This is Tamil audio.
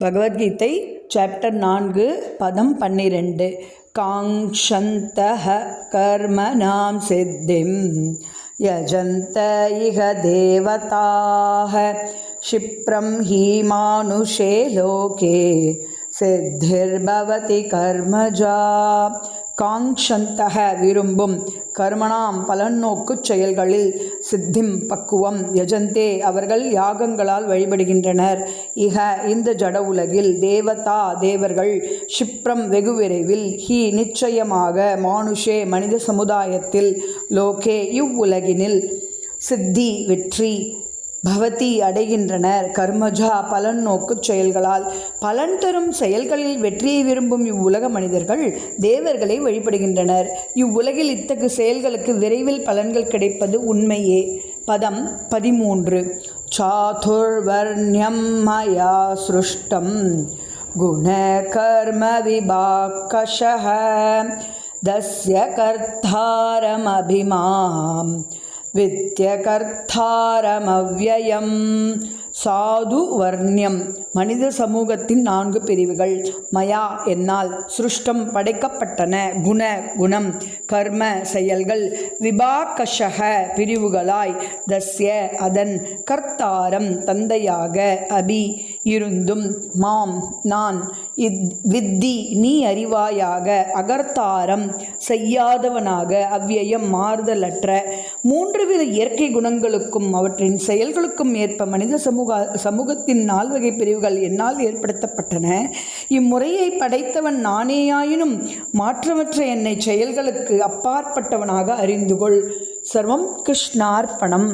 பகவத்கீதை சாப்டர் 4 பதம் 12. காங்க்ஷந்தஹ கர்மணாம் சித்திம் யஜந்த இஹ தேவதாஹ க்ஷிப்ரம் ஹி மானுஷே லோகே சித்திர்பவதி கர்மஜா. காங்க்ஷந்தஹ விரும்பும், கர்மணாம் பலநோக்கு செயல்களில், சித்திம் பக்குவம், யஜந்தே அவர்கள் யாகங்களால் வழிபடுகின்றனர், இஹ இந்த ஜட உலகில், தேவதா தேவர்கள், க்ஷிப்ரம் வெகு விரைவில், ஹி நிச்சயமாக, மானுஷே மனித சமுதாயத்தில், லோகே இவ்வுலகினில், சித்தி வெற்றி, பவதி அடைகின்றனர், கர்மஜா பலன் நோக்கு செயல்களால். பலன் தரும் செயல்களில் வெற்றியை விரும்பும் இவ்வுலக மனிதர்கள் தேவர்களை வழிபடுகின்றனர். இவ்வுலகில் இத்தகு செயல்களுக்கு விரைவில் பலன்கள் கிடைப்பது உண்மையே. பதம் 13. சாதுர்வர்ண்யம் மயா ஸ்ருஷ்டம் குண கர்ம விபாக்கஷஹ தஸ்ய கர்த்தாரமபிமாம் வித்யகர்த்தாரமவ்யயம். சாது வர்ணியம் மனித சமூகத்தின் 4 பிரிவுகள். மயா என்னால், சிருஷ்டம் படைக்கப்பட்டன, குண குணம், கர்ம செயல்கள், விபாக்கஷக பிரிவுகளாய், தஸ்ய அதன், கர்த்தாரம் தந்தையாக, அபி இருந்தும், மாம் நான், வித்தி நீ அறிவாயாக, அகர்த்தாரம் செய்யாதவனாக, அவ்யயம் மாறுதலற்ற. 3 வித இயற்கை குணங்களுக்கும் அவற்றின் செயல்களுக்கும் ஏற்ப மனித சமூகத்தின் 4 வகை பிரிவுகள் என்னால் ஏற்படுத்தப்பட்டன. இம்முறையை படைத்தவன் நானேயாயினும் மாற்றமற்ற என்னை செயல்களுக்கு அப்பாற்பட்டவனாக அறிந்துகொள். சர்வம் கிருஷ்ணார்ப்பணம்.